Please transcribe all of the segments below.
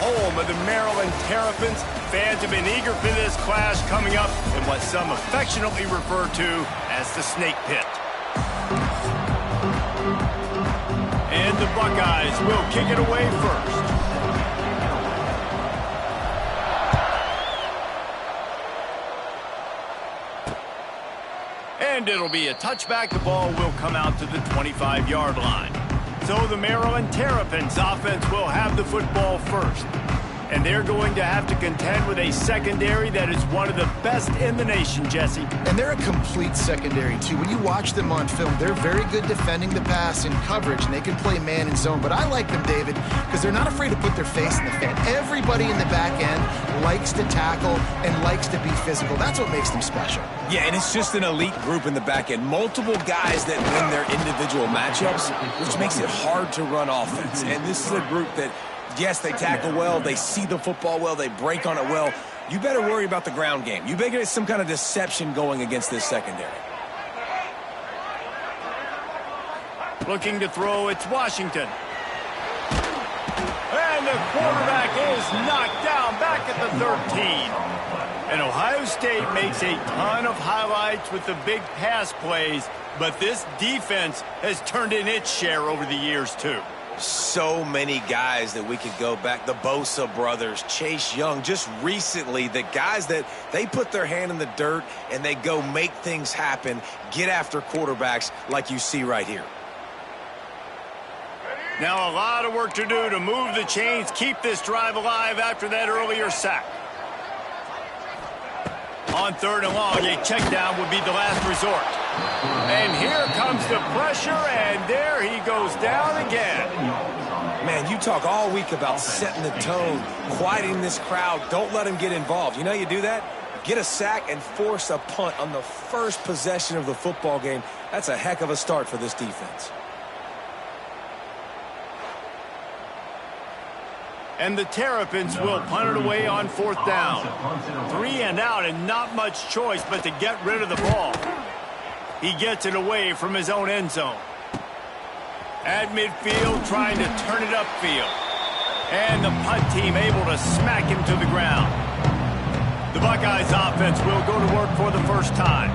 home of the Maryland Terrapins. Fans have been eager for this clash coming up in what some affectionately refer to as the Snake Pit. And the Buckeyes will kick it away first. And it'll be a touchback. The ball will come out to the 25-yard line. So the Maryland Terrapins offense will have the football first. And they're going to have to contend with a secondary that is one of the best in the nation, Jesse. And they're a complete secondary, too. When you watch them on film, they're very good defending the pass in coverage, and they can play man and zone. But I like them, David, because they're not afraid to put their face in the fan. Everybody in the back end likes to tackle and likes to be physical. That's what makes them special. Yeah, and it's just an elite group in the back end. Multiple guys that win their individual matchups, which makes it hard to run offense. And this is a group that, yes, they tackle well, they see the football well, they break on it well. You better worry about the ground game. You better get some kind of deception going against this secondary. Looking to throw, it's Washington. And the quarterback is knocked down back at the 13. And Ohio State makes a ton of highlights with the big pass plays, but this defense has turned in its share over the years, too. So many guys that we could go back. The Bosa brothers, Chase Young, just recently, the guys that they put their hand in the dirt and they go make things happen, get after quarterbacks like you see right here. Now a lot of work to do to move the chains, keep this drive alive after that earlier sack. On 3rd and long, a check down would be the last resort. And here comes the pressure, and there he goes down again. Man, you talk all week about setting the tone, quieting this crowd. Don't let him get involved. You know how you do that? Get a sack and force a punt on the first possession of the football game. That's a heck of a start for this defense. And the Terrapins will punt it away on 4th down. 3 and out, and not much choice but to get rid of the ball. He gets it away from his own end zone. At midfield, trying to turn it upfield. And the punt team able to smack him to the ground. The Buckeyes offense will go to work for the first time.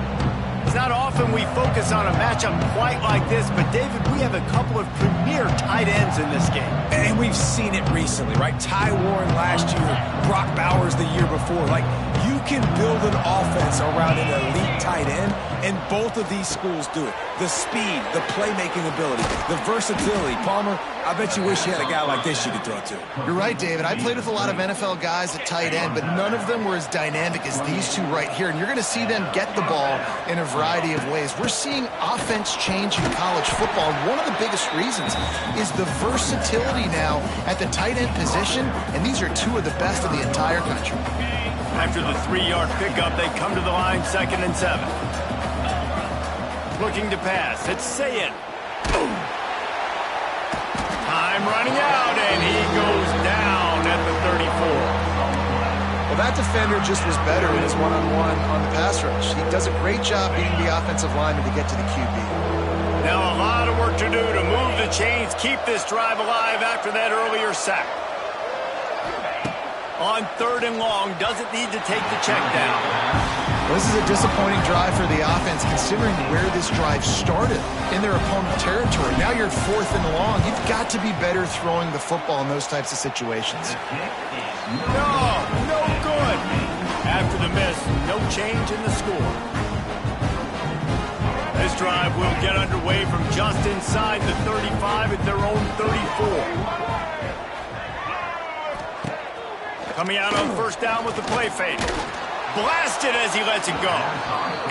It's not often we focus on a matchup quite like this, but David, we have a couple of premier tight ends in this game. And we've seen it recently, right? Ty Warren last year, Brock Bowers the year before. Like, you can build an offense around an elite tight end, and both of these schools do it. The speed, the playmaking ability, the versatility. Palmer, I bet you wish you had a guy like this you could throw to. You're right, David. I played with a lot of NFL guys at tight end, but none of them were as dynamic as these two right here. And you're going to see them get the ball in a variety of ways. We're seeing offense change in college football. And one of the biggest reasons is the versatility now at the tight end position, and these are two of the best in the entire country. After the 3-yard pickup, they come to the line 2nd and 7. Looking to pass, it's Sayin. Time running out, and he goes down at the 34. Well, that defender just was better in his one-on-one on the pass rush. He does a great job beating the offensive lineman to get to the QB. Now a lot of work to do to move the chains, keep this drive alive after that earlier sack. On 3rd and long, doesn't need to take the check down. Well, this is a disappointing drive for the offense, considering where this drive started in their opponent territory. Now you're 4th and long. You've got to be better throwing the football in those types of situations. No good. After the miss, no change in the score. This drive will get underway from just inside the 35 at their own 34. Coming out on 1st down with the play fake. Blasted as he lets it go.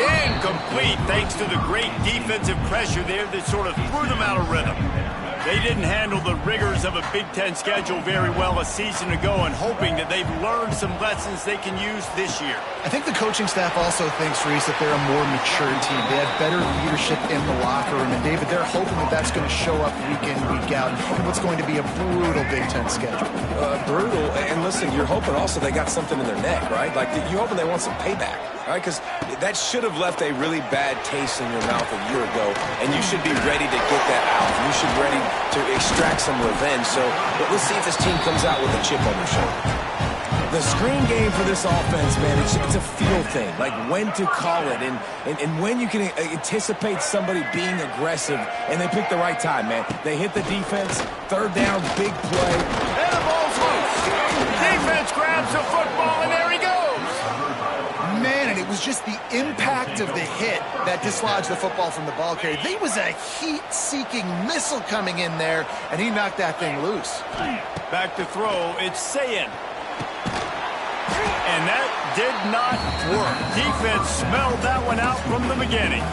Incomplete thanks to the great defensive pressure there that sort of threw them out of rhythm. They didn't handle the rigors of a Big Ten schedule very well a season ago, and hoping that they've learned some lessons they can use this year. I think the coaching staff also thinks, Reese, that they're a more mature team. They have better leadership in the locker room. And, David, they're hoping that that's going to show up week in, week out in what's going to be a brutal Big Ten schedule. Brutal. And, listen, you're hoping also they got something in their neck, right? Like, you're hoping they want some payback, right? Because that should have left a really bad taste in your mouth a year ago, and you should be ready to get that out. You should be ready to extract some revenge. So let's see if this team comes out with a chip on their shoulder. The screen game for this offense, man, it's a feel thing, like when to call it and when you can anticipate somebody being aggressive, and they pick the right time, man. They hit the defense, third down, big play. And the ball's loose. Defense grabs the football, and there he goes. Man, and it was just the impact of the hit that dislodged the football from the ball carrier. There was a heat-seeking missile coming in there, and he knocked that thing loose. Back to throw, it's Sayin. And that did not work. Defense smelled that one out from the beginning.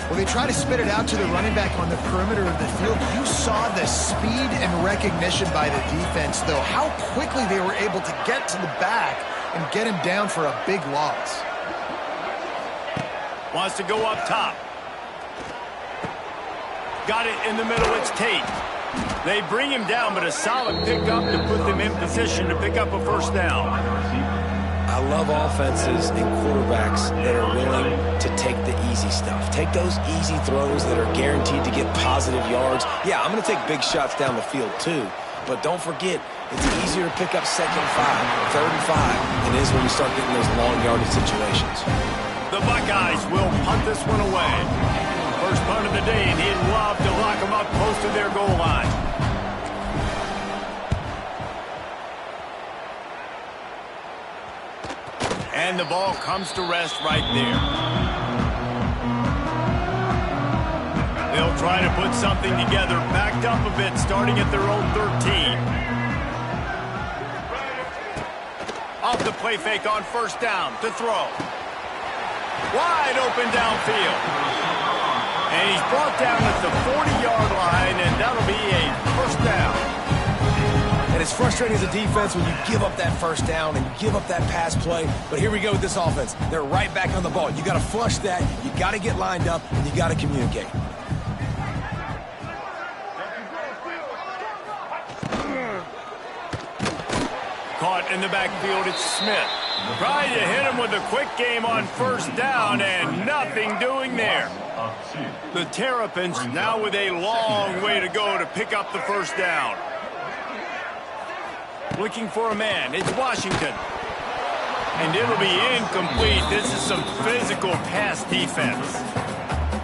Well, they try to spit it out to the running back on the perimeter of the field. You saw the speed and recognition by the defense, though, how quickly they were able to get to the back and get him down for a big loss. Wants to go up top. Got it in the middle, it's Tate. They bring him down, but a solid pickup to put them in position to pick up a first down. I love offenses and quarterbacks that are willing to take the easy stuff. Take those easy throws that are guaranteed to get positive yards. Yeah, I'm going to take big shots down the field too, but don't forget, it's easier to pick up second and 5, third and 5 than it is when you start getting those long yardage situations. The Buckeyes will punt this one away. First punt of the day, and he'd love to lock them up close to their goal line. And the ball comes to rest right there. They'll try to put something together, backed up a bit, starting at their own 13. Off the play fake on first down to throw. Wide open downfield. And he's brought down at the 40-yard line, and that'll be a first down. And it's frustrating as a defense when you give up that first down and you give up that pass play. But here we go with this offense. They're right back on the ball. You got to flush that. You got to get lined up, and you got to communicate. Caught in the backfield, it's Smith. Trying to hit him with a quick game on first down, and nothing doing there. The Terrapins now with a long way to go to pick up the first down. Looking for a man, it's Washington. And it'll be incomplete. This is some physical pass defense.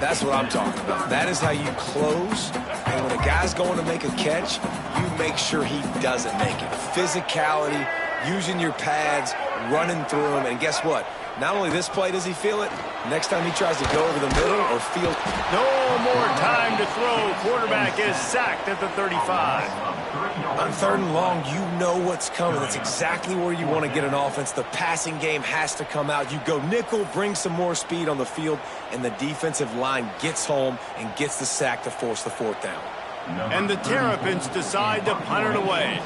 That's what I'm talking about. That is how you close. And when a guy's going to make a catch, you make sure he doesn't make it. Physicality, using your pads, running through them. And guess what? Not only this play does he feel it, next time he tries to go over the middle or field. No more time to throw. Quarterback is sacked at the 35. On third and long, you know what's coming. That's exactly where you want to get an offense. The passing game has to come out. You go nickel, bring some more speed on the field, and the defensive line gets home and gets the sack to force the fourth down. And the Terrapins decide to punt it away.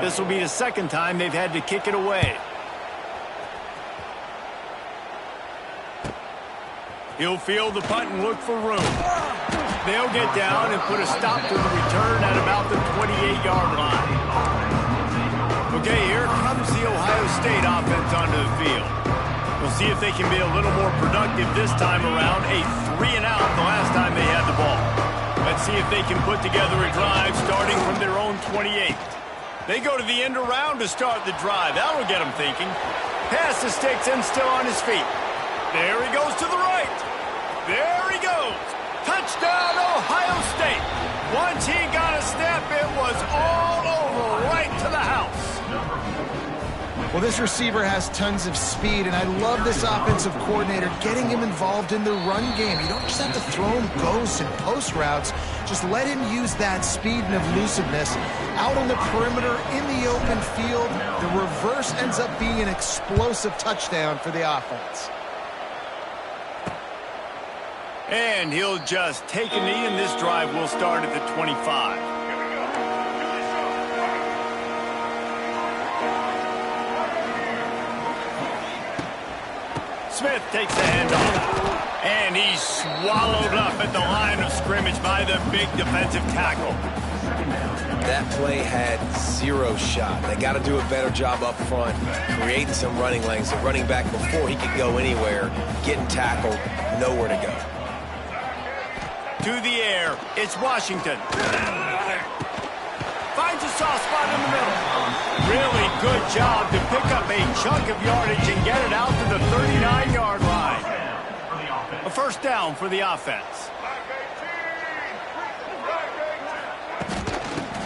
This will be the second time they've had to kick it away. He'll field the punt and look for room. They'll get down and put a stop to the return at about the 28-yard line. Okay, here comes the Ohio State offense onto the field. We'll see if they can be a little more productive this time around. A 3-and-out the last time they had the ball. Let's see if they can put together a drive starting from their own 28. They go to the end around to start the drive. That'll get them thinking. Pass the sticks and still on his feet. There he goes to the right. There he goes. Touchdown, Ohio State. Once he got a step, it was all over right to the house. Well, this receiver has tons of speed, and I love this offensive coordinator getting him involved in the run game. You don't just have to throw him ghosts and post routes. Just let him use that speed and elusiveness. Out on the perimeter, in the open field, the reverse ends up being an explosive touchdown for the offense. And he'll just take a knee, and this drive will start at the 25. Smith takes the handoff, and he's swallowed up at the line of scrimmage by the big defensive tackle. That play had zero shot. They got to do a better job up front, creating some running lanes. The running back, before he could go anywhere, getting tackled, nowhere to go. To the air, it's Washington. Finds a soft spot in the middle. Really good job to pick up a chunk of yardage and get it out to the 39-yard line. A first down for the offense.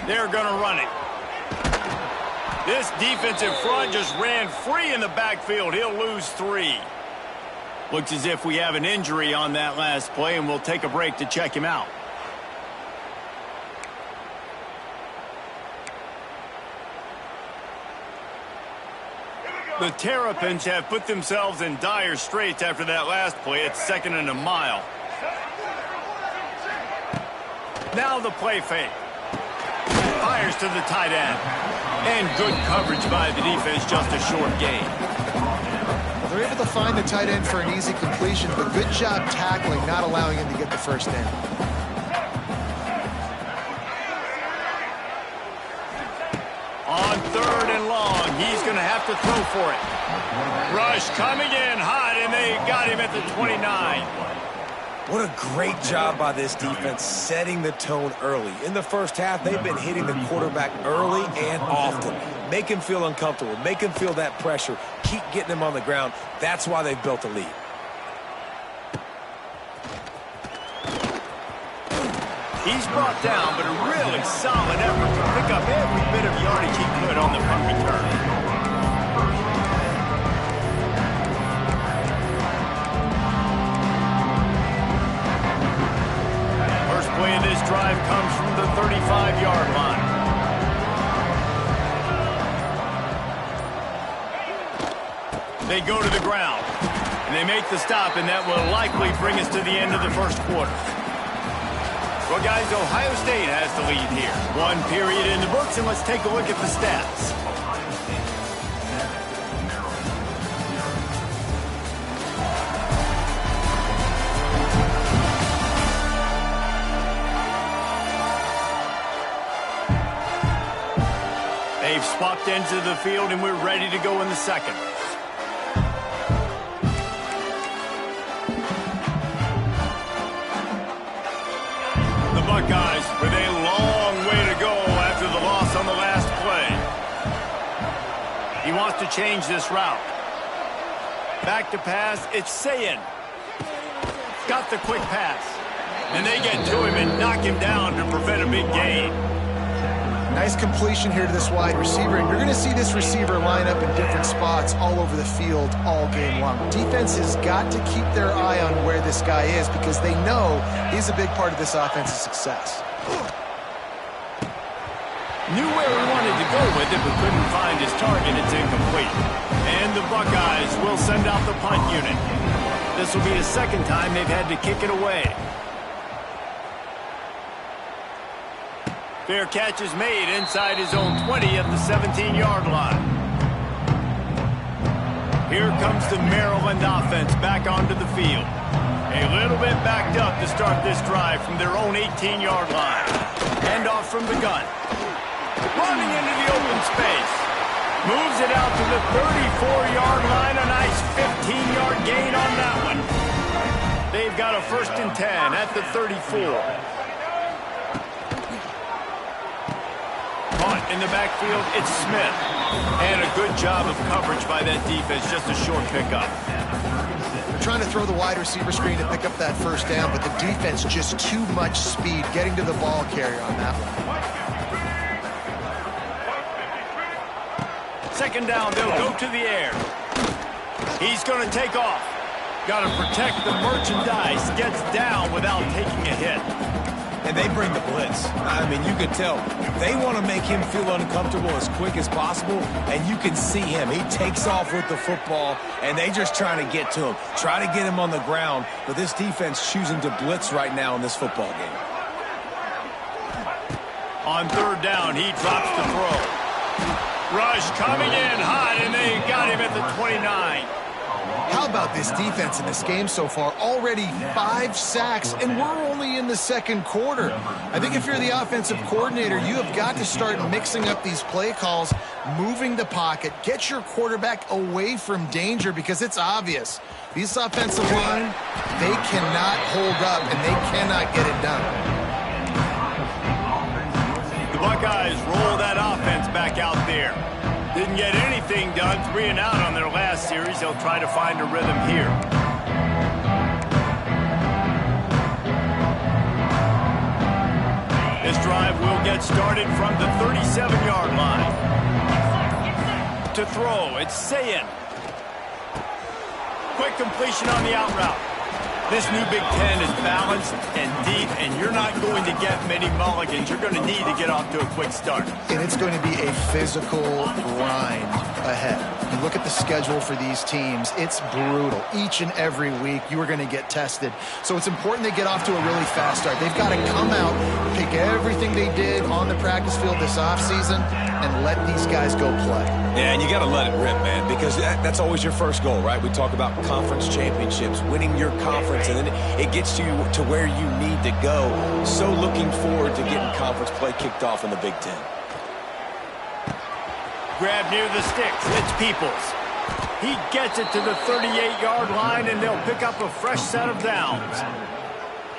They're going to run it. This defensive front just ran free in the backfield. He'll lose 3. Looks as if we have an injury on that last play, and we'll take a break to check him out. The Terrapins have put themselves in dire straits after that last play. It's 2nd and a mile. Now the play fake. Fires to the tight end. And good coverage by the defense, just a short gain. They're able to find the tight end for an easy completion, but good job tackling, not allowing him to get the first down. On 3rd and long, he's going to have to throw for it. Rush coming in hot, and they got him at the 29. What a great job by this defense setting the tone early. In the first half, they've been hitting the quarterback early and often. Make him feel uncomfortable. Make him feel that pressure. Keep getting him on the ground. That's why they've built a lead. He's brought down, but a really solid effort to pick up every bit of yardage he could on the punt return. First play of this drive comes from the 35-yard line. They go to the ground, and they make the stop, and that will likely bring us to the end of the first quarter. Well, guys, Ohio State has the lead here. 1 period in the books, and let's take a look at the stats. They've swapped ends of the field, and we're ready to go in the second. Buckeyes with a long way to go after the loss on the last play. He wants to change this route. Back to pass, it's Sayin. Got the quick pass. And they get to him and knock him down to prevent a big gain. Nice completion here to this wide receiver, and you're going to see this receiver line up in different spots all over the field all game long. Defense has got to keep their eye on where this guy is because they know he's a big part of this offense's success. Knew where he wanted to go with it, but couldn't find his target. It's incomplete. And the Buckeyes will send out the punt unit. This will be the second time they've had to kick it away. Fair catch is made inside his own 20 at the 17-yard line. Here comes the Maryland offense back onto the field. A little bit backed up to start this drive from their own 18-yard line. Hand off from the gun. Running into the open space. Moves it out to the 34-yard line. A nice 15-yard gain on that one. They've got a 1st and 10 at the 34. In the backfield, it's Smith. And a good job of coverage by that defense, just a short pickup. They're trying to throw the wide receiver screen to pick up that first down, but the defense just too much speed getting to the ball carrier on that one. Second down, they'll go to the air. He's going to take off. Got to protect the merchandise. Gets down without taking a hit. And they bring the blitz. I mean, you could tell they want to make him feel uncomfortable as quick as possible, and you can see him. He takes off with the football, and they just trying to get to him, try to get him on the ground, but this defense choosing to blitz right now in this football game. On 3rd down, he drops the throw. Rush coming in hot, and they got him at the 29. How about this defense in this game so far? Already 5 sacks, and we're only in the second quarter. I think if you're the offensive coordinator, you have got to start mixing up these play calls, moving the pocket, get your quarterback away from danger, because it's obvious. These offensive line, they cannot hold up, and they cannot get it done. The Buckeyes roll that offense back out there. Didn't get anything done, 3 and out on their last series. They'll try to find a rhythm here. This drive will get started from the 37-yard line. To throw, it's Sayin. Quick completion on the out route. This new Big Ten is balanced and deep, and you're not going to get many mulligans. You're going to need to get off to a quick start. And it's going to be a physical grind ahead. You look at the schedule for these teams, it's brutal. Each and every week, you are going to get tested. So it's important they get off to a really fast start. They've got to come out, pick everything they did on the practice field this offseason, and let these guys go play. Yeah, and you got to let it rip, man, because that's always your first goal, right? We talk about conference championships, winning your conference, and then it gets you to where you need to go. So looking forward to getting conference play kicked off in the Big Ten. Grab near the sticks. It's Peoples. He gets it to the 38-yard line, and they'll pick up a fresh set of downs.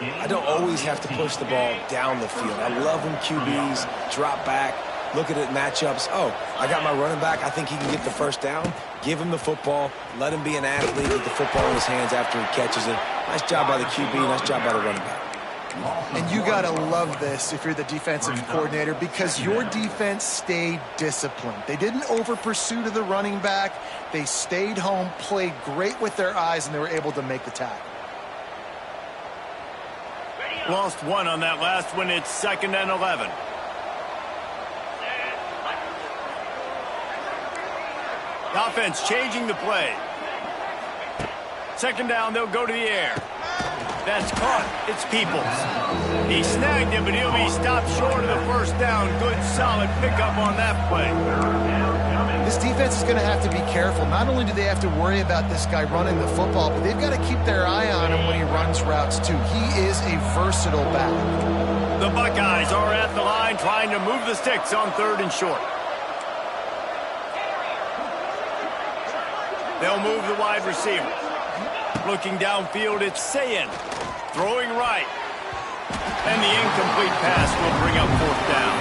I don't always have to push the ball down the field. I love when QBs drop back, look at it matchups. Oh, I got my running back. I think he can get the first down. Give him the football. Let him be an athlete with the football in his hands after he catches it. Nice job by the QB. Nice job by the running back. And you got to love this if you're the defensive coordinator, because your defense stayed disciplined. They didn't over-pursue to the running back. They stayed home, played great with their eyes, and they were able to make the tackle. Lost one on that last one. It's 2nd and 11. The offense changing the play. 2nd down, they'll go to the air. That's caught. It's Peoples. He snagged him, but he'll be stopped short of the first down. Good, solid pickup on that play. This defense is going to have to be careful. Not only do they have to worry about this guy running the football, but they've got to keep their eye on him when he runs routes, too. He is a versatile back. The Buckeyes are at the line trying to move the sticks on 3rd and short. They'll move the wide receiver. Looking downfield, it's Sayin. Throwing right. And the incomplete pass will bring up 4th down.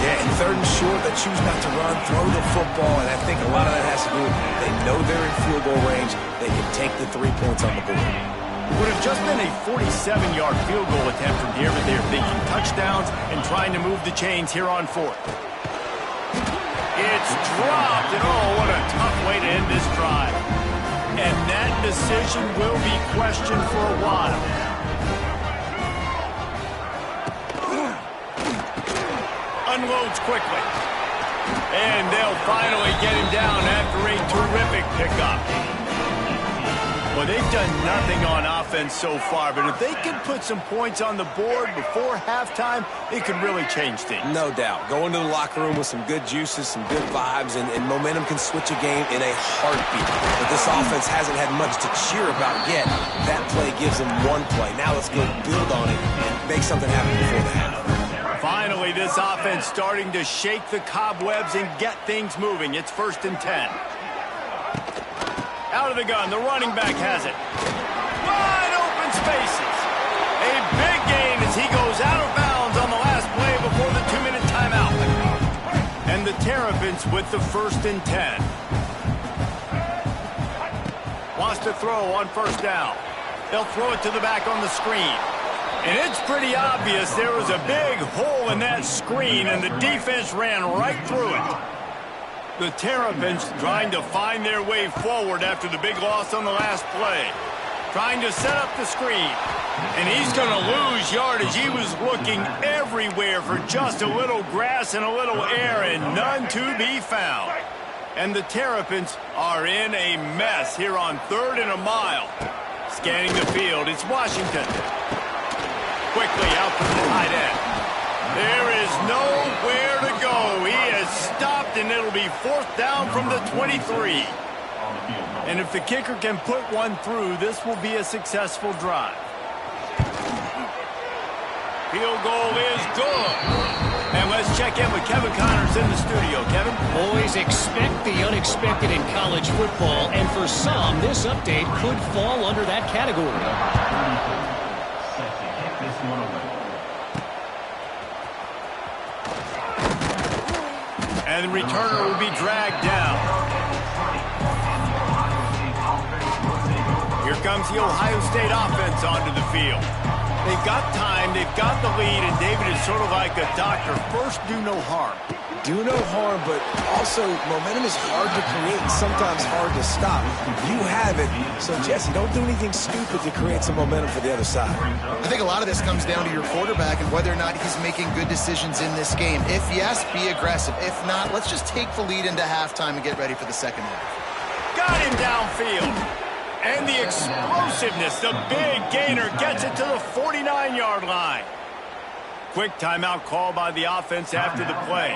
Yeah, and 3rd and short, they choose not to run, throw the football, and I think a lot of that has to do with they know they're in field goal range. They can take the 3 points on the board. It would have just been a 47-yard field goal attempt from here, but they're thinking touchdowns and trying to move the chains here on 4th. It's dropped, and oh, what a tough way to end this drive. And that decision will be questioned for a while. Unloads quickly. And they'll finally get him down after a terrific pickup. Well, they've done nothing on offense so far, but if they can put some points on the board before halftime, it could really change things. No doubt. Go into the locker room with some good juices, some good vibes, and momentum can switch a game in a heartbeat. But this offense hasn't had much to cheer about yet. That play gives them one play. Now let's go build on it and make something happen before the half. Finally, this offense starting to shake the cobwebs and get things moving. It's 1st and 10. Out of the gun, the running back has it. Wide open spaces. A big gain as he goes out of bounds on the last play before the 2-minute timeout. And the Terrapins with the 1st and 10. Wants to throw on 1st down. They'll throw it to the back on the screen. And it's pretty obvious there was a big hole in that screen, and the defense ran right through it. The Terrapins trying to find their way forward after the big loss on the last play. Trying to set up the screen. And he's going to lose yardage. He was looking everywhere for just a little grass and a little air, and none to be found. And the Terrapins are in a mess here on 3rd and a mile. Scanning the field, it's Washington. Quickly out to the tight end. There is nowhere to go. He is stopped, and it'll be 4th down from the 23. And if the kicker can put one through, this will be a successful drive. Field goal is good. And let's check in with Kevin Connors in the studio. Kevin? Boys, expect the unexpected in college football, and for some, this update could fall under that category. And the returner will be dragged down. Here comes the Ohio State offense onto the field. They've got time, they've got the lead, and David is sort of like a doctor. First, do no harm. Do no harm, but also momentum is hard to create and sometimes hard to stop. You have it, so Jesse, don't do anything stupid to create some momentum for the other side. I think a lot of this comes down to your quarterback and whether or not he's making good decisions in this game. If yes, be aggressive. If not, let's just take the lead into halftime and get ready for the second half. Got him downfield. And the explosiveness, the big gainer gets it to the 49-yard line. Quick timeout call by the offense after the play.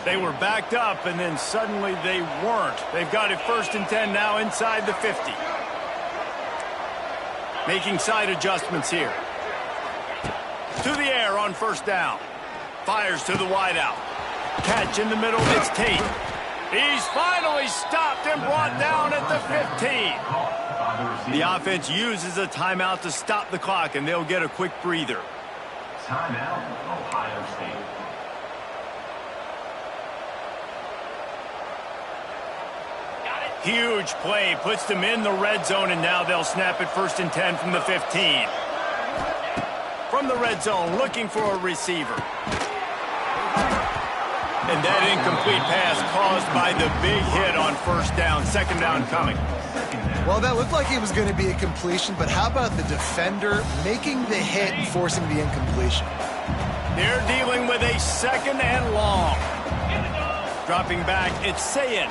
They were backed up, and then suddenly they weren't. They've got it 1st and 10 now inside the 50. Making side adjustments here. To the air on 1st down. Fires to the wideout. Catch in the middle, it's Tate. He's finally stopped and brought down at the 15. The offense uses a timeout to stop the clock, and they'll get a quick breather. Timeout, Ohio State. Huge play, puts them in the red zone, and now they'll snap it 1st and 10 from the 15. From the red zone, looking for a receiver. And that incomplete pass caused by the big hit on 1st down. 2nd down coming. Well, that looked like it was going to be a completion, but how about the defender making the hit and forcing the incompletion? They're dealing with a 2nd and long. Dropping back, it's Sayin.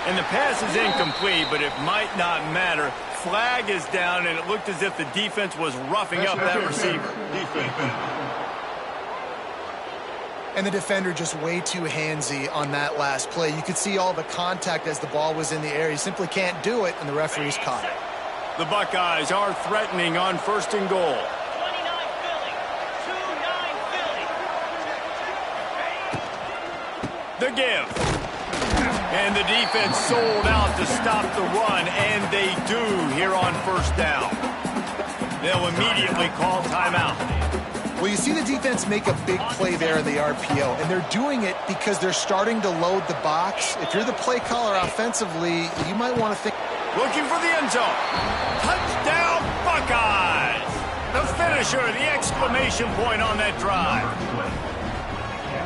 And the pass is incomplete, but it might not matter. Flag is down, and it looked as if the defense was roughing up that receiver. And the defender just way too handsy on that last play. You could see all the contact as the ball was in the air. He simply can't do it, and the referee's caught it. The Buckeyes are threatening on 1st and goal. 29 Philly. The give. And the defense sold out to stop the run, and they do here on 1st down. They'll immediately call timeout. Well, you see the defense make a big play there in the RPO, and they're doing it because they're starting to load the box. If you're the play caller offensively, you might want to think. Looking for the end zone. Touchdown, Buckeyes! The finisher, the exclamation point on that drive.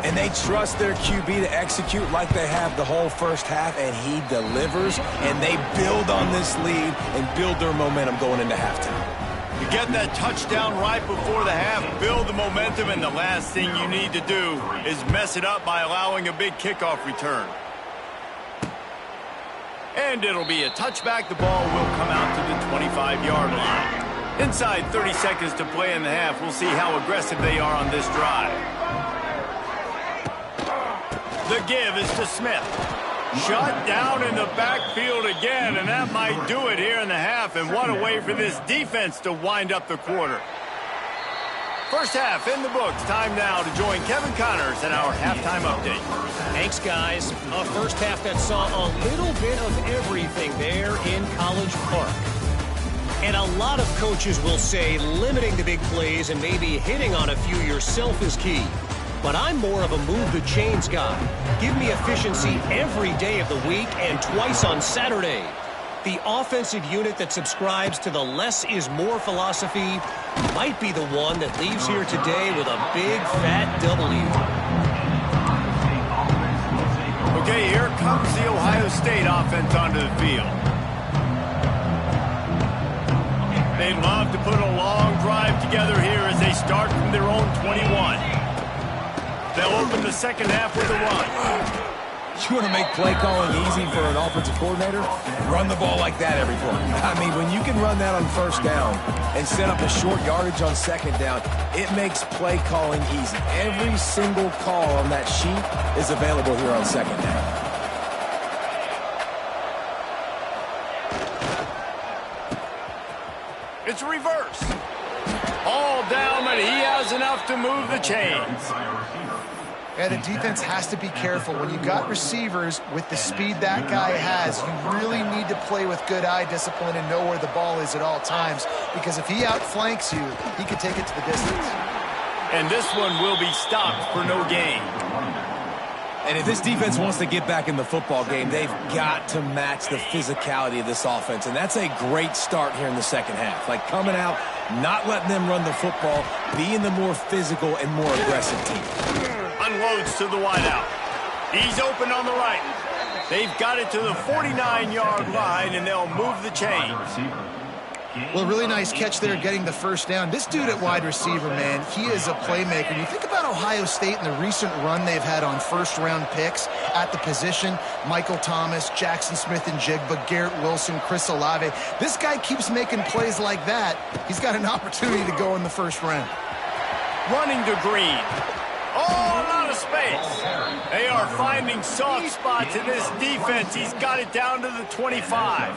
And they trust their QB to execute like they have the whole 1st half, and he delivers, and they build on this lead and build their momentum going into halftime. You get that touchdown right before the half, build the momentum, and the last thing you need to do is mess it up by allowing a big kickoff return. And it'll be a touchback. The ball will come out to the 25-yard line. Inside 30 seconds to play in the half. We'll see how aggressive they are on this drive. The give is to Smith. Shut down in the backfield again, and that might do it here in the half. And what a way for this defense to wind up the quarter. 1st half in the books. Time now to join Kevin Connors in our halftime update. Thanks, guys. A 1st half that saw a little bit of everything there in College Park. And a lot of coaches will say limiting the big plays and maybe hitting on a few yourself is key. But I'm more of a move the chains guy. Give me efficiency every day of the week and twice on Saturday. The offensive unit that subscribes to the less is more philosophy might be the one that leaves here today with a big fat W. Okay, here comes the Ohio State offense onto the field. They'd love to put a long drive together here as they start from their own 21. They'll open the 2nd half with a run. You want to make play calling easy for an offensive coordinator? Run the ball like that every play. I mean, when you can run that on 1st down and set up a short yardage on 2nd down, it makes play calling easy. Every single call on that sheet is available here on 2nd down. to reverse. All down, but he has enough to move the chains. Yeah, the defense has to be careful. When you got receivers with the speed that guy has, you really need to play with good eye discipline and know where the ball is at all times, because if he outflanks you, he could take it to the distance. And this one will be stopped for no gain. And if this defense wants to get back in the football game, they've got to match the physicality of this offense. And that's a great start here in the second half. Like coming out, not letting them run the football, being the more physical and more aggressive team. Unloads to the wideout. He's open on the right. They've got it to the 49-yard line, and they'll move the chains. Well, really nice catch there getting the first down. This dude at wide receiver, man, he is a playmaker. You think about Ohio State and the recent run they've had on first-round picks at the position. Michael Thomas, Jackson Smith and Jigba, Garrett Wilson, Chris Olave. This guy keeps making plays like that. He's got an opportunity to go in the first round. Running to Green. Oh, a lot of space. They are finding soft spots in this defense. He's got it down to the 25.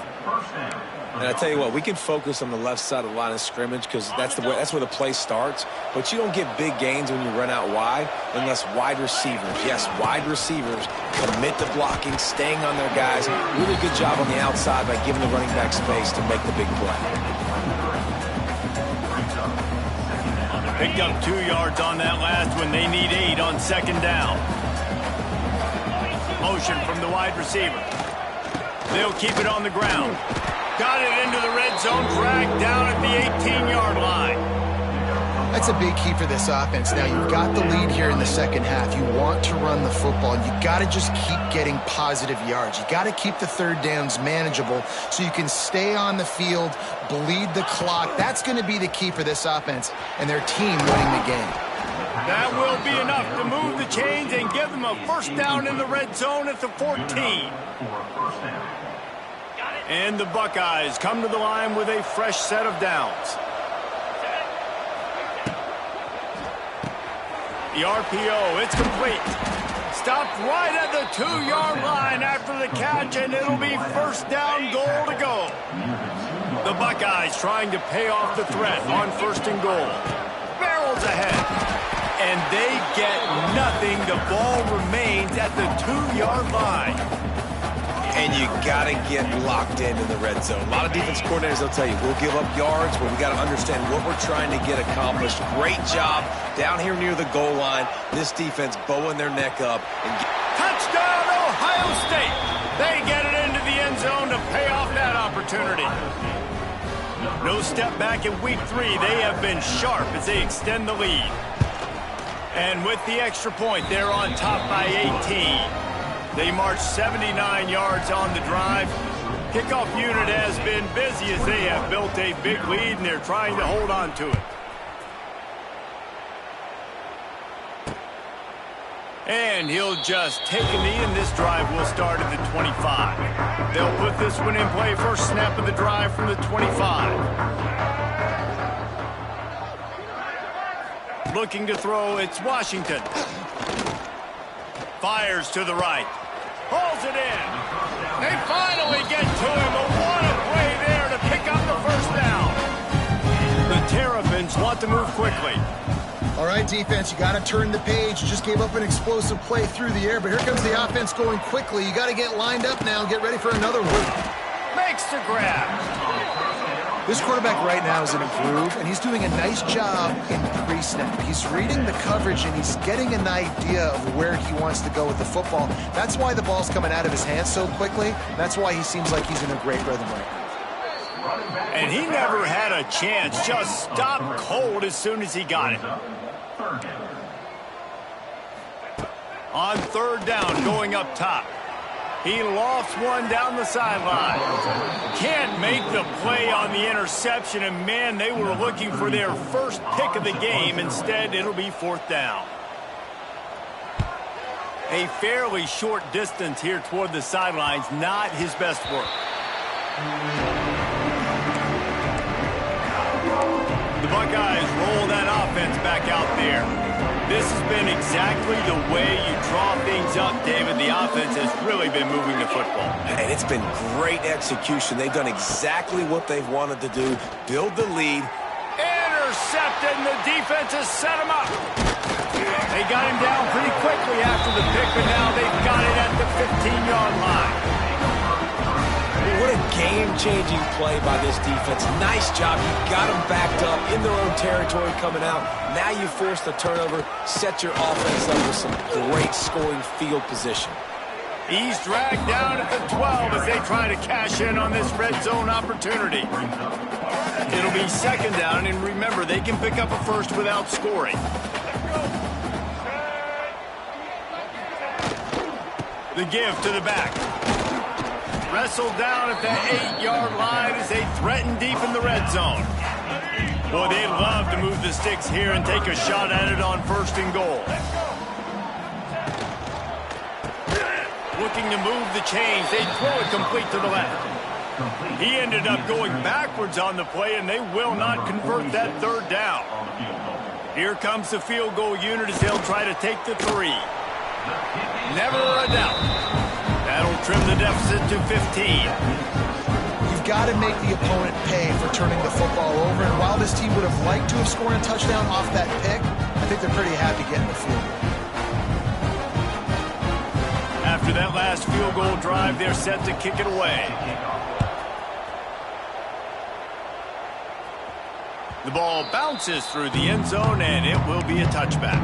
And I tell you what, we can focus on the left side of the line of scrimmage because that's where the play starts. But you don't get big gains when you run out wide unless wide receivers, yes, wide receivers, commit to blocking, staying on their guys. Really good job on the outside by giving the running back space to make the big play. Picked up 2 yards on that last one. They need 8 on second down. Motion from the wide receiver. They'll keep it on the ground. Got it into the red zone, dragged down at the 18-yard line. That's a big key for this offense. Now, you've got the lead here in the second half. You want to run the football. You got to just keep getting positive yards. You got to keep the third downs manageable so you can stay on the field, bleed the clock. That's going to be the key for this offense and their team winning the game. That will be enough to move the chains and give them a first down in the red zone at the 14. And the Buckeyes come to the line with a fresh set of downs. The RPO, it's complete. Stopped right at the 2-yard line after the catch, and it'll be first down, goal to go. The Buckeyes trying to pay off the threat on first and goal. Barrels ahead. And they get nothing. The ball remains at the 2-yard line. And you got to get locked in the red zone. A lot of defense coordinators, they'll tell you, we'll give up yards, but we got to understand what we're trying to get accomplished. Great job down here near the goal line. This defense bowing their neck up. Touchdown, Ohio State. They get it into the end zone to pay off that opportunity. No step back in week 3. They have been sharp as they extend the lead. And with the extra point, they're on top by 18. They march 79 yards on the drive. Kickoff unit has been busy as they have built a big lead, and they're trying to hold on to it. And he'll just take a knee, and this drive will start at the 25. They'll put this one in play. First snap of the drive from the 25. Looking to throw, it's Washington. Fires to the right. Pulls it in. They finally get to him, but what a play there to pick up the first down. The Terrapins want to move quickly. All right, defense, you got to turn the page. You just gave up an explosive play through the air, but here comes the offense going quickly. You got to get lined up now and get ready for another one. Makes the grab. This quarterback right now is in a groove, and he's doing a nice job in pre-snap. He's reading the coverage, and he's getting an idea of where he wants to go with the football. That's why the ball's coming out of his hands so quickly. That's why he seems like he's in a great rhythm right now. And he never had a chance. Just stopped cold as soon as he got it. On third down, going up top. He lofts one down the sideline. Can't make the play on the interception, and man, they were looking for their first pick of the game. Instead, it'll be fourth down. A fairly short distance here toward the sidelines, not his best work. The Buckeyes roll that offense back out there. This has been exactly the way you draw things up, David. The offense has really been moving the football. And it's been great execution. They've done exactly what they've wanted to do, build the lead. Intercepted, and the defense has set him up. They got him down pretty quickly after the pick, but now they've got it at the 15-yard line. What a game-changing play by this defense. Nice job. You got them backed up in their own territory coming out. Now you force the turnover, set your offense up with some great scoring field position. He's dragged down at the 12 as they try to cash in on this red zone opportunity. It'll be second down, and remember, they can pick up a first without scoring. The give to the back. Wrestled down at the 8-yard line as they threaten deep in the red zone. Boy, they'd love to move the sticks here and take a shot at it on 1st and goal. Looking to move the chains. They throw it complete to the left. He ended up going backwards on the play, and they will not convert that 3rd down. Here comes the field goal unit as they'll try to take the 3. Never a doubt. That'll trim the deficit to 15. You've got to make the opponent pay for turning the football over, and while this team would have liked to have scored a touchdown off that pick, I think they're pretty happy getting the field goal. After that last field goal drive, they're set to kick it away. The ball bounces through the end zone, and it will be a touchback.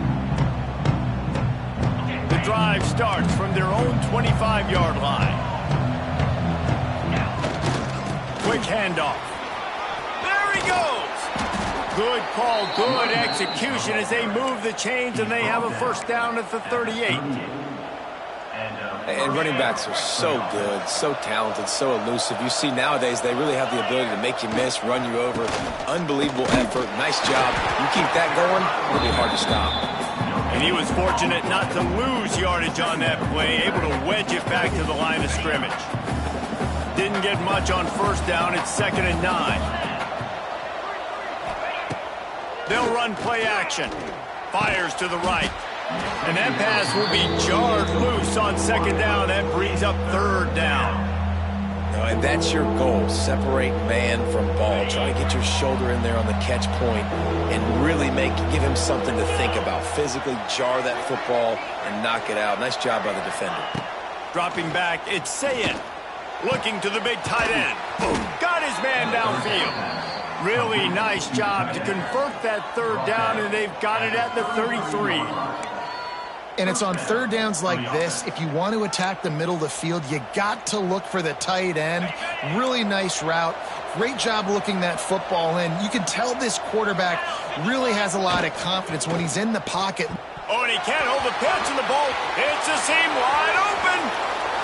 The drive starts from their own 25-yard line. Quick handoff. There he goes. Good call, good execution as they move the chains, and they have a first down at the 38. And running backs are so good, so talented, so elusive. You see nowadays they really have the ability to make you miss, run you over. Unbelievable effort. Nice job. You keep that going, it'll be hard to stop. And he was fortunate not to lose yardage on that play, able to wedge it back to the line of scrimmage. Didn't get much on 1st down. It's 2nd and 9. They'll run play action. Fires to the right. And that pass will be jarred loose on 2nd down. That brings up 3rd down. And that's your goal. Separate man from ball. Try to get your shoulder in there on the catch point and really give him something to think about. Physically jar that football and knock it out. Nice job by the defender. Dropping back, it's Sayin. Looking to the big tight end. Boom. Got his man downfield. Really nice job to convert that 3rd down, and they've got it at the 33. And it's on 3rd downs like this, if you want to attack the middle of the field, you got to look for the tight end. Really nice route. Great job looking that football in. You can tell this quarterback really has a lot of confidence when he's in the pocket. Oh, and he can't hold the pitch, and the ball hits the seam wide open.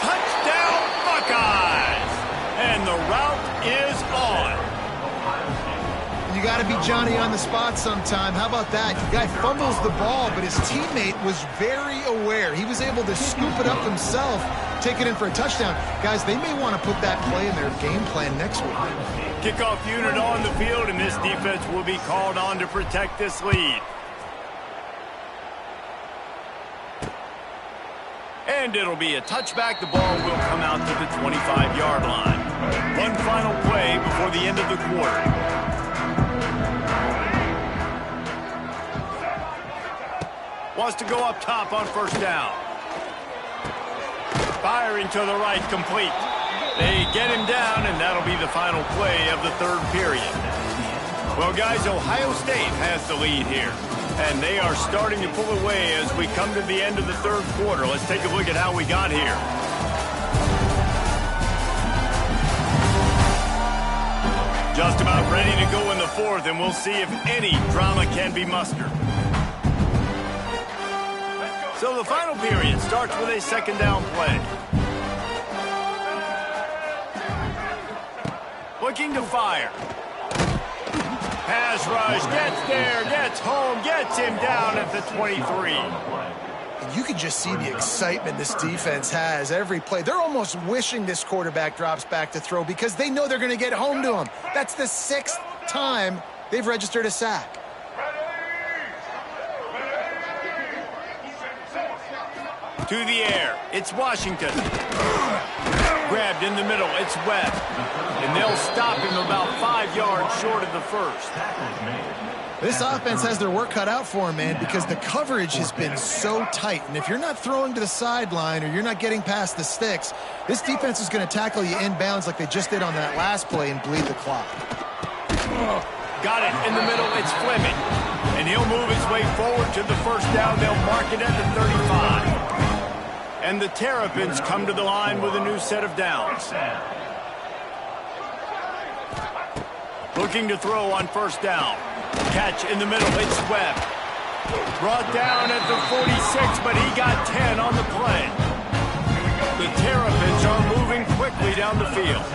Touchdown, Buckeyes. And the route is on. You got to be Johnny on the spot sometime. How about that? The guy fumbles the ball, but his teammate was very aware. He was able to scoop it up himself, take it in for a touchdown. Guys, they may want to put that play in their game plan next week. Kickoff unit on the field, and this defense will be called on to protect this lead. And it'll be a touchback. The ball will come out to the 25-yard line. One final play before the end of the quarter. Wants to go up top on 1st down. Firing to the right, complete. They get him down, and that'll be the final play of the 3rd period. Well, guys, Ohio State has the lead here, and they are starting to pull away as we come to the end of the 3rd quarter. Let's take a look at how we got here. Just about ready to go in the 4th, and we'll see if any drama can be mustered. So the final period starts with a 2nd down play. Looking to fire. Pass rush, gets there, gets home, gets him down at the 23. You can just see the excitement this defense has every play. They're almost wishing this quarterback drops back to throw because they know they're going to get home to him. That's the 6th time they've registered a sack. To the air. It's Washington. Grabbed in the middle. It's Webb. And they'll stop him about 5 yards short of the first. This offense has their work cut out for them, man, because the coverage has been so tight. And if you're not throwing to the sideline or you're not getting past the sticks, this defense is going to tackle you inbounds like they just did on that last play and bleed the clock. Got it in the middle. It's Fleming. And he'll move his way forward to the first down. They'll mark it at the 35. And the Terrapins come to the line with a new set of downs. Looking to throw on first down. Catch in the middle. It's Webb. Brought down at the 46, but he got 10 on the play. The Terrapins are moving quickly down the field.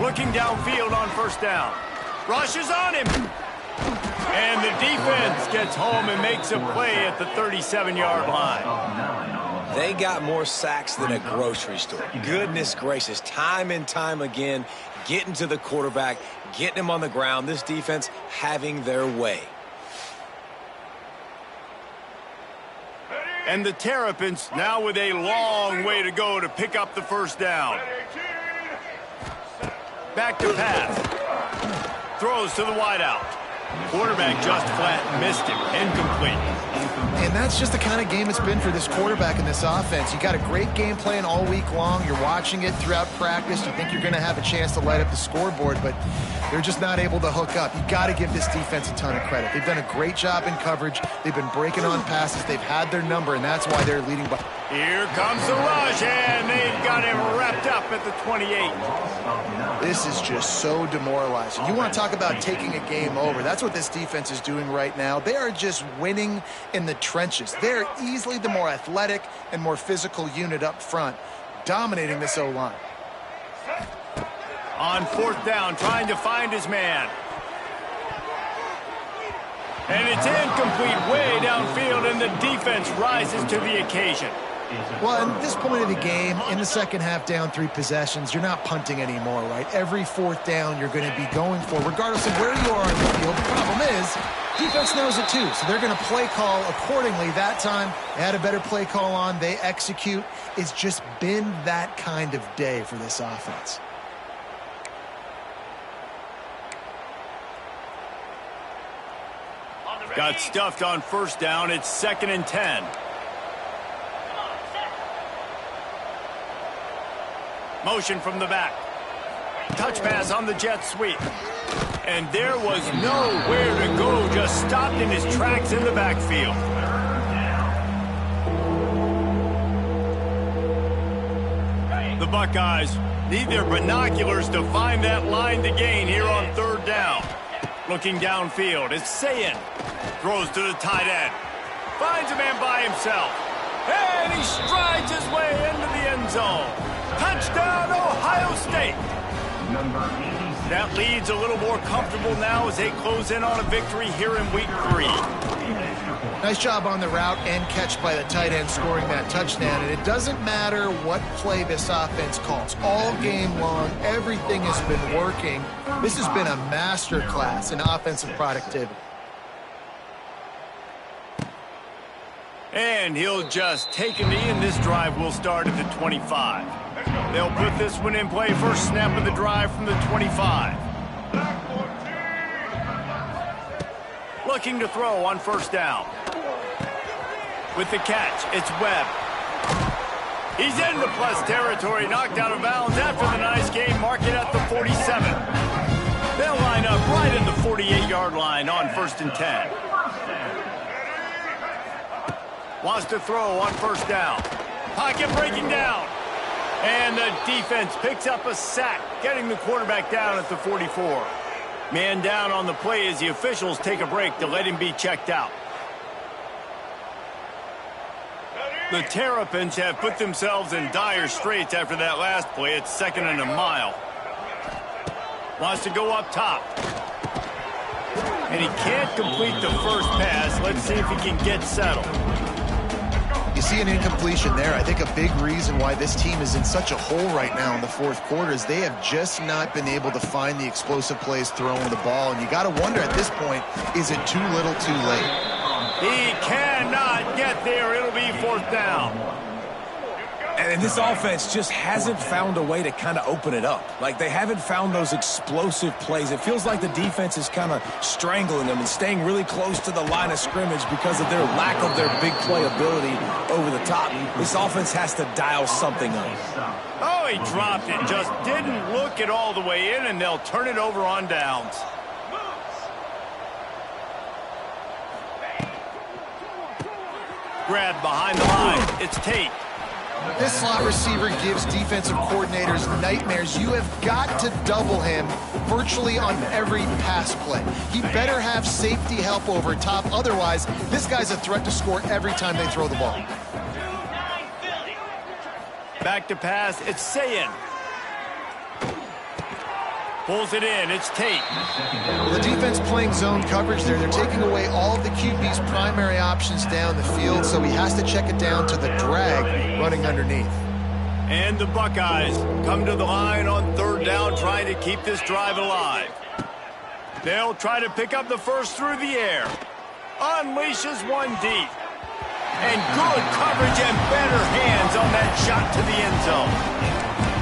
Looking downfield on first down. Rush is on him. And the defense gets home and makes a play at the 37-yard line. They got more sacks than a grocery store. Goodness gracious, time and time again, getting to the quarterback, getting him on the ground. This defense having their way. And the Terrapins now with a long way to go to pick up the first down. Back to pass. Throws to the wideout. Quarterback just flat missed him. Incomplete. And that's just the kind of game it's been for this quarterback in this offense. You got a great game plan all week long. You're watching it throughout practice. You think you're going to have a chance to light up the scoreboard, but they're just not able to hook up. You got to give this defense a ton of credit. They've done a great job in coverage. They've been breaking on passes. They've had their number, and that's why they're leading by. Here comes the rush, and they've got him wrapped up at the 28. This is just so demoralizing. You want to talk about taking a game over. That's what this defense is doing right now. They are just winning in the trenches. They're easily the more athletic and more physical unit up front, dominating this O-line. On fourth down, trying to find his man. And it's incomplete way downfield, and the defense rises to the occasion. Well, at this point of the game, in the second half, down 3 possessions, you're not punting anymore, right? Every fourth down you're going to be going for, regardless of where you are on the field. The problem is, defense knows it too, so they're going to play call accordingly. That time, they had a better play call on. They execute. It's just been that kind of day for this offense. Got stuffed on first down. It's 2nd and 10. Motion from the back. Touch pass on the jet sweep. And there was nowhere to go. Just stopped in his tracks in the backfield. The Buckeyes need their binoculars to find that line to gain here on third down. Looking downfield, it's Sayin. Throws to the tight end. Finds a man by himself. And he strides his way into the end zone. Touchdown, Ohio State. That lead's a little more comfortable now as they close in on a victory here in week 3. Nice job on the route and catch by the tight end scoring that touchdown. And it doesn't matter what play this offense calls. All game long, everything has been working. This has been a master class in offensive productivity. And he'll just take a knee, and this drive will start at the 25. They'll put this one in play. First snap of the drive from the 25. Looking to throw on first down. With the catch, it's Webb. He's into plus territory, knocked out of bounds after the nice game. Mark it at the 47. They'll line up right at the 48-yard line on 1st and 10. Wants to throw on first down. Pocket breaking down. And the defense picks up a sack, getting the quarterback down at the 44. Man down on the play as the officials take a break to let him be checked out. The Terrapins have put themselves in dire straits after that last play. It's 2nd and a mile. Wants to go up top. And he can't complete the first pass. Let's see if he can get settled. You see an incompletion there. I think a big reason why this team is in such a hole right now in the fourth quarter is they have just not been able to find the explosive plays throwing the ball. And you got to wonder at this point, is it too little too late? set there. It'll be 4th down. And this offense just hasn't found a way to kind of open it up. Like, they haven't found those explosive plays. It feels like the defense is kind of strangling them and staying really close to the line of scrimmage because of their lack of their big play ability over the top. This offense has to dial something up. Oh, he dropped it. Just didn't look it all the way in, and they'll turn it over on downs. Grab behind the line. It's Tate. This slot receiver gives defensive coordinators nightmares. You have got to double him virtually on every pass play. He better have safety help over top. Otherwise, this guy's a threat to score every time they throw the ball. Back to pass. It's Sayin. Pulls it in. It's Tate. Well, the defense playing zone coverage there. They're taking away all of the QB's primary options down the field, so he has to check it down to the drag running underneath. And the Buckeyes come to the line on 3rd down, trying to keep this drive alive. They'll try to pick up the first through the air. Unleashes one deep. And good coverage and better hands on that shot to the end zone.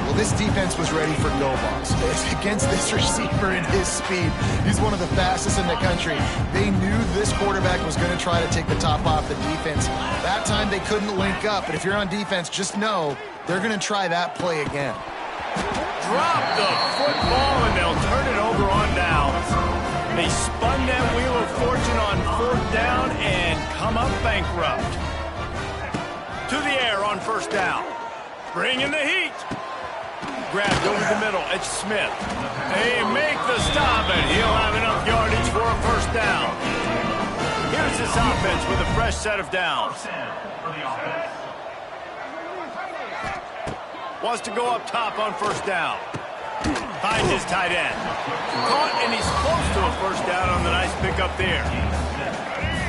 Well, this defense was ready for go balls. Against this receiver and his speed, he's one of the fastest in the country. They knew this quarterback was going to try to take the top off the defense. That time they couldn't link up, but if you're on defense, just know they're going to try that play again. Drop the football, and they'll turn it over on downs. They spun that wheel of fortune on 4th down and come up bankrupt. To the air on 1st down. Bring in the heat. Grabbed over the middle. It's Smith. They make the stop, and he'll have enough yardage for a 1st down. Here's this offense with a fresh set of downs. Wants to go up top on 1st down. Finds his tight end. Caught, and he's close to a 1st down on the nice pickup there.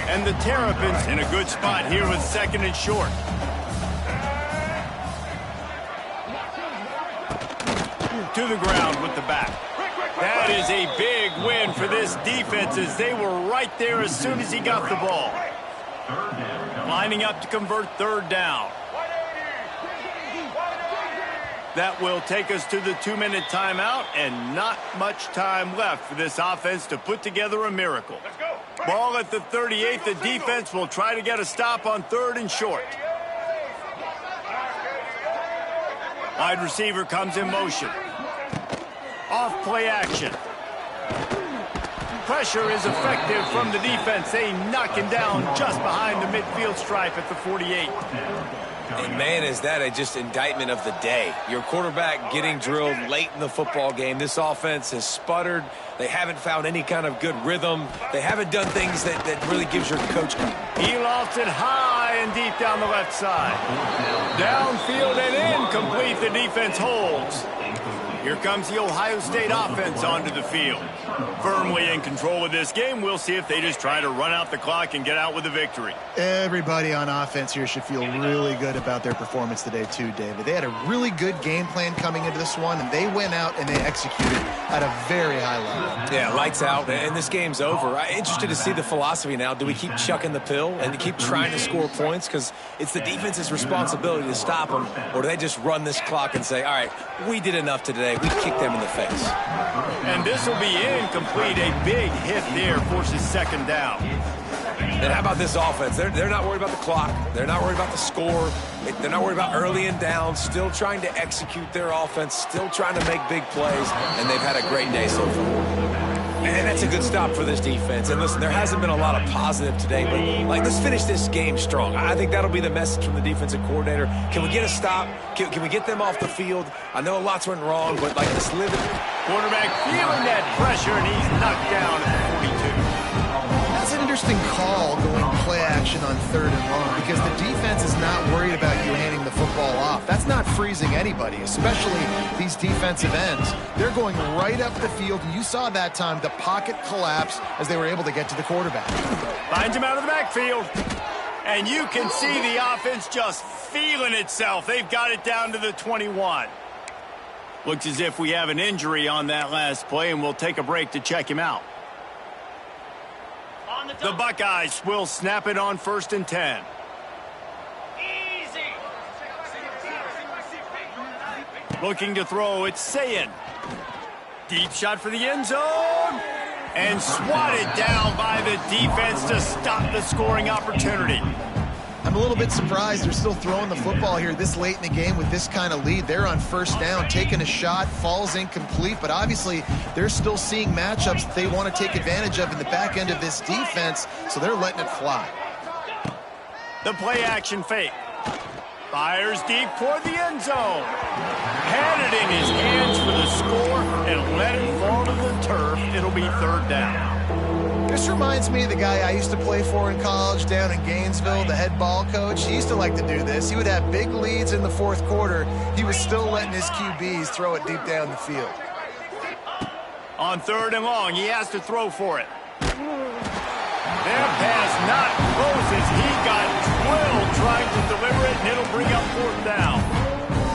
And the Terrapins in a good spot here with 2nd and short. To the ground with the back. That is a big win for this defense, as they were right there as soon as he got the ball. Lining up to convert 3rd down. That will take us to the 2-minute timeout, and not much time left for this offense to put together a miracle. Ball at the 38. The defense will try to get a stop on 3rd and short. Wide receiver comes in motion. Off play action. Pressure is effective from the defense. They knock him down just behind the midfield stripe at the 48. And man, is that a just indictment of the day. Your quarterback getting drilled late in the football game. This offense has sputtered. They haven't found any kind of good rhythm. They haven't done things that really gives your coach. He lofts it high and deep down the left side. Downfield and incomplete. The defense holds. Here comes the Ohio State offense onto the field. Firmly in control of this game. We'll see if they just try to run out the clock and get out with a victory. Everybody on offense here should feel really good about their performance today too, David. They had a really good game plan coming into this one, and they went out and they executed at a very high level. Yeah, lights out, and this game's over. I'm interested to see the philosophy now. Do we keep chucking the pill and keep trying to score points? Because it's the defense's responsibility to stop them, or do they just run this clock and say, all right, we did enough today. We kicked them in the face. And this will be incomplete. A big hit there forces 2nd down. And how about this offense? They're not worried about the clock. They're not worried about the score. They're not worried about early and down. Still trying to execute their offense. Still trying to make big plays. And they've had a great day so far. And that's a good stop for this defense. And listen, there hasn't been a lot of positive today, but let's finish this game strong. I think that'll be the message from the defensive coordinator. Can we get a stop? Can we get them off the field? I know lots went wrong, but let's live it. Quarterback feeling that pressure, and he's knocked down at the 42. That's an interesting call going play action on 3rd and long, because the defense is not worried about you handing the football off. That's not freezing anybody, especially these defensive ends. They're going right up the field, and you saw that time the pocket collapse as they were able to get to the quarterback. Finds him out of the backfield. And you can see the offense just feeling itself. They've got it down to the 21. Looks as if we have an injury on that last play, and we'll take a break to check him out. The Buckeyes will snap it on 1st and 10. Looking to throw, it's Sayin. Deep shot for the end zone. And swatted down by the defense to stop the scoring opportunity. I'm a little bit surprised they're still throwing the football here this late in the game with this kind of lead. They're on first down, taking a shot, falls incomplete, but obviously they're still seeing matchups that they want to take advantage of in the back end of this defense, so they're letting it fly. The play action fake. Fires deep toward the end zone. Had it in his hands for the score and let it fall to the turf. It'll be third down. This reminds me of the guy I used to play for in college down in Gainesville, the head ball coach. He used to like to do this. He would have big leads in the fourth quarter. He was still letting his QBs throw it deep down the field. On third and long, he has to throw for it. Their pass not close as he got drilled trying to deliver it, and it'll bring up fourth down.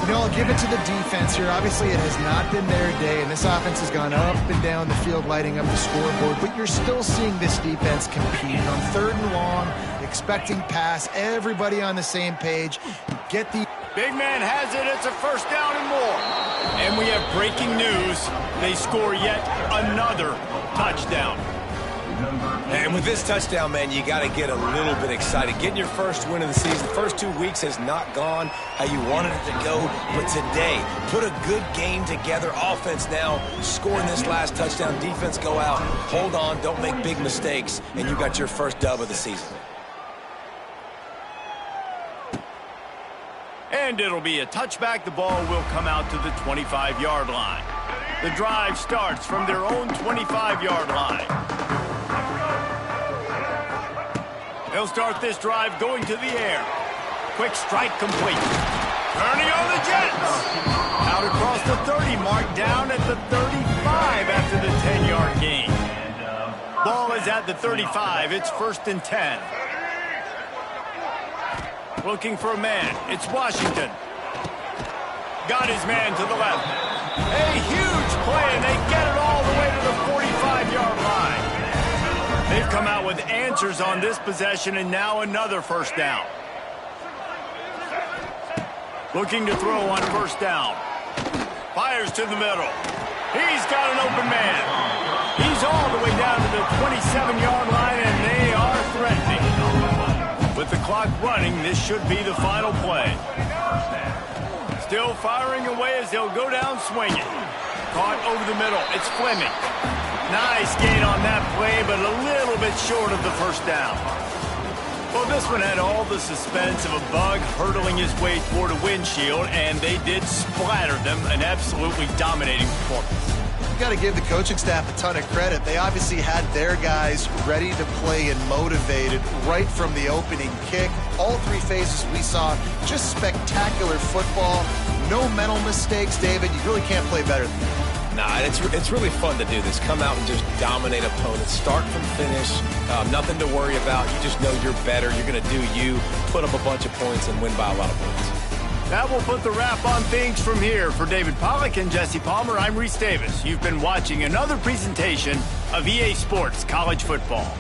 You know, I'll give it to the defense here. Obviously, it has not been their day, and this offense has gone up and down the field lighting up the scoreboard, but you're still seeing this defense compete. On third and long, expecting pass, everybody on the same page. Get the... Big man has it. It's a first down and more. And we have breaking news. They score yet another touchdown. And with this touchdown, man, you got to get a little bit excited. Getting your first win of the season. The first 2 weeks has not gone how you wanted it to go. But today, put a good game together. Offense now scoring this last touchdown. Defense go out, hold on, don't make big mistakes, and you got your first dub of the season. And it'll be a touchback. The ball will come out to the 25-yard line. The drive starts from their own 25-yard line. They'll start this drive going to the air. Quick strike complete. Turning on the Jets. Out across the 30 mark, down at the 35 after the 10-yard gain. Ball is at the 35. It's first and 10. Looking for a man. It's Washington. Got his man to the left. A huge play, and they get it all the way to the 45-yard line. They've come out with answers on this possession, and now another first down. Looking to throw on first down. Fires to the middle. He's got an open man. He's all the way down to the 27-yard line, and they are threatening. With the clock running, this should be the final play. Still firing away as they'll go down swinging. Caught over the middle. It's Fleming. Nice gain on that play, but a little bit short of the first down. Well, this one had all the suspense of a bug hurtling his way toward a windshield, and they did splatter them. An absolutely dominating performance. You got to give the coaching staff a ton of credit. They obviously had their guys ready to play and motivated right from the opening kick. All three phases we saw, just spectacular football. No mental mistakes, David. You really can't play better than that. Nah, it's really fun to do this. Come out and just dominate opponents. Start from finish. Nothing to worry about. You just know you're better. You're going to do you, put up a bunch of points, and win by a lot of points. That will put the wrap on things from here. For David Pollack and Jesse Palmer, I'm Reese Davis. You've been watching another presentation of EA Sports College Football.